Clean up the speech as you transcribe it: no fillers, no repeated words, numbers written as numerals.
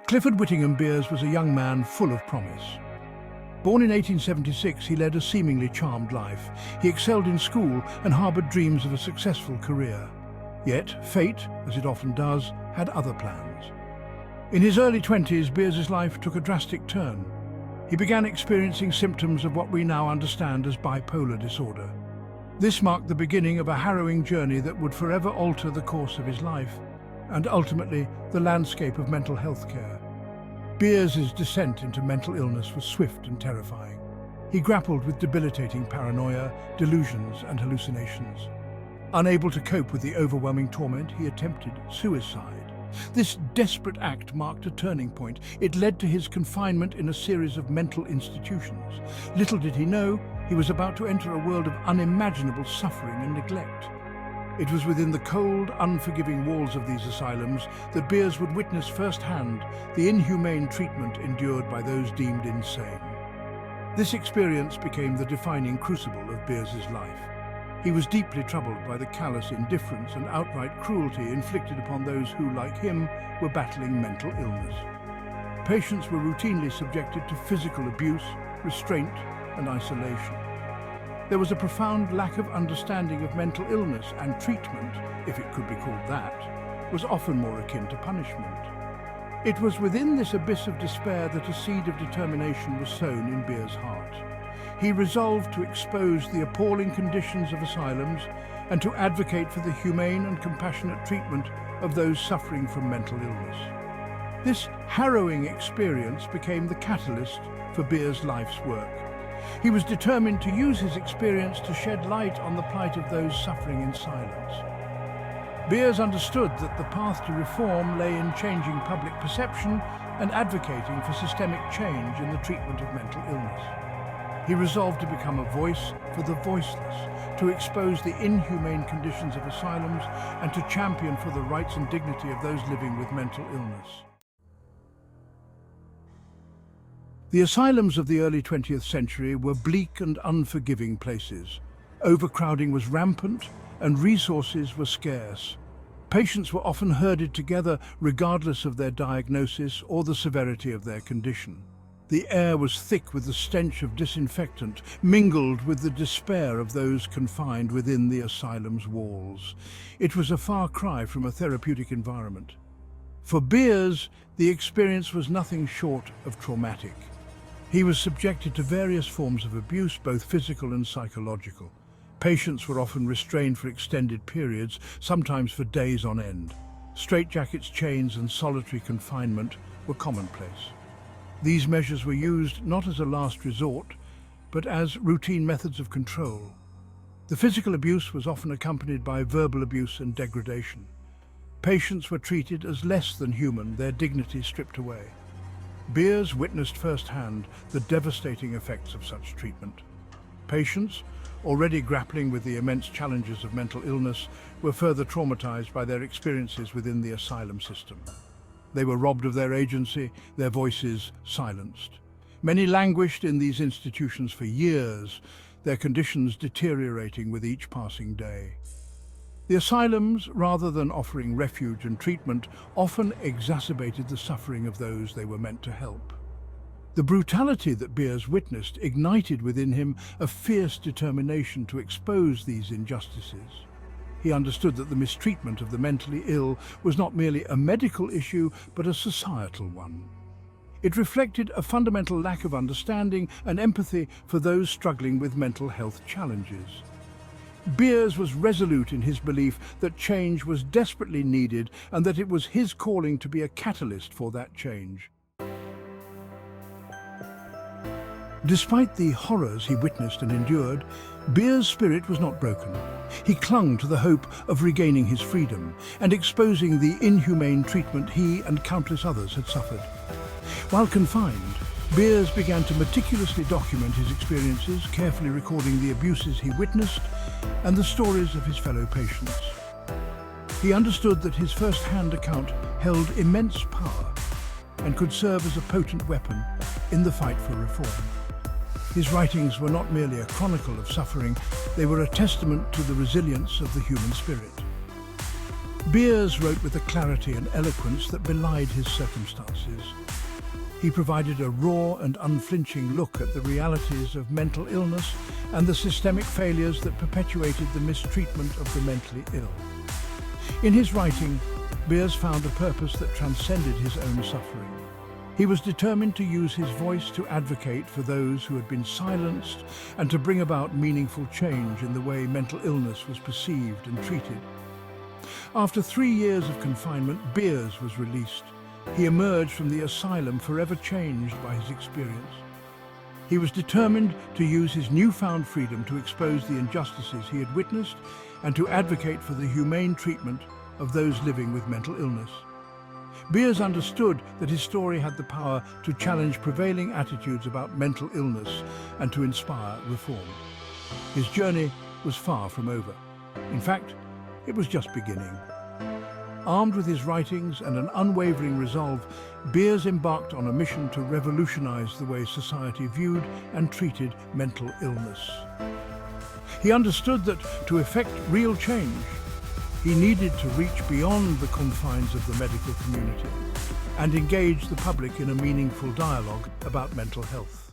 Clifford Whittingham Beers was a young man full of promise. Born in 1876, he led a seemingly charmed life. He excelled in school and harboured dreams of a successful career. Yet, fate, as it often does, had other plans. In his early 20s, Beers's life took a drastic turn. He began experiencing symptoms of what we now understand as bipolar disorder. This marked the beginning of a harrowing journey that would forever alter the course of his life, and ultimately the landscape of mental health care. Beers's descent into mental illness was swift and terrifying. He grappled with debilitating paranoia, delusions and hallucinations. Unable to cope with the overwhelming torment, he attempted suicide. This desperate act marked a turning point. It led to his confinement in a series of mental institutions. Little did he know, he was about to enter a world of unimaginable suffering and neglect. It was within the cold, unforgiving walls of these asylums that Beers would witness firsthand the inhumane treatment endured by those deemed insane. This experience became the defining crucible of Beers's life. He was deeply troubled by the callous indifference and outright cruelty inflicted upon those who, like him, were battling mental illness. Patients were routinely subjected to physical abuse, restraint, and isolation. There was a profound lack of understanding of mental illness, and treatment, if it could be called that, was often more akin to punishment. It was within this abyss of despair that a seed of determination was sown in Beers' heart. He resolved to expose the appalling conditions of asylums and to advocate for the humane and compassionate treatment of those suffering from mental illness. This harrowing experience became the catalyst for Beers' life's work. He was determined to use his experience to shed light on the plight of those suffering in silence. Beers understood that the path to reform lay in changing public perception and advocating for systemic change in the treatment of mental illness. He resolved to become a voice for the voiceless, to expose the inhumane conditions of asylums, and to champion for the rights and dignity of those living with mental illness. The asylums of the early 20th century were bleak and unforgiving places. Overcrowding was rampant and resources were scarce. Patients were often herded together regardless of their diagnosis or the severity of their condition. The air was thick with the stench of disinfectant, mingled with the despair of those confined within the asylum's walls. It was a far cry from a therapeutic environment. For Beers, the experience was nothing short of traumatic. He was subjected to various forms of abuse, both physical and psychological. Patients were often restrained for extended periods, sometimes for days on end. Straitjackets, chains, and solitary confinement were commonplace. These measures were used not as a last resort, but as routine methods of control. The physical abuse was often accompanied by verbal abuse and degradation. Patients were treated as less than human, their dignity stripped away. Beers witnessed firsthand the devastating effects of such treatment. Patients, already grappling with the immense challenges of mental illness, were further traumatized by their experiences within the asylum system. They were robbed of their agency, their voices silenced. Many languished in these institutions for years, their conditions deteriorating with each passing day. The asylums, rather than offering refuge and treatment, often exacerbated the suffering of those they were meant to help. The brutality that Beers witnessed ignited within him a fierce determination to expose these injustices. He understood that the mistreatment of the mentally ill was not merely a medical issue, but a societal one. It reflected a fundamental lack of understanding and empathy for those struggling with mental health challenges. Beers was resolute in his belief that change was desperately needed and that it was his calling to be a catalyst for that change. Despite the horrors he witnessed and endured, Beers' spirit was not broken. He clung to the hope of regaining his freedom and exposing the inhumane treatment he and countless others had suffered. While confined, Beers began to meticulously document his experiences, carefully recording the abuses he witnessed and the stories of his fellow patients. He understood that his first-hand account held immense power and could serve as a potent weapon in the fight for reform. His writings were not merely a chronicle of suffering, they were a testament to the resilience of the human spirit. Beers wrote with a clarity and eloquence that belied his circumstances. He provided a raw and unflinching look at the realities of mental illness and the systemic failures that perpetuated the mistreatment of the mentally ill. In his writing, Beers found a purpose that transcended his own suffering. He was determined to use his voice to advocate for those who had been silenced and to bring about meaningful change in the way mental illness was perceived and treated. After 3 years of confinement, Beers was released. He emerged from the asylum forever changed by his experience. He was determined to use his newfound freedom to expose the injustices he had witnessed and to advocate for the humane treatment of those living with mental illness. Beers understood that his story had the power to challenge prevailing attitudes about mental illness and to inspire reform. His journey was far from over. In fact, it was just beginning. Armed with his writings and an unwavering resolve, Beers embarked on a mission to revolutionize the way society viewed and treated mental illness. He understood that to effect real change, he needed to reach beyond the confines of the medical community and engage the public in a meaningful dialogue about mental health.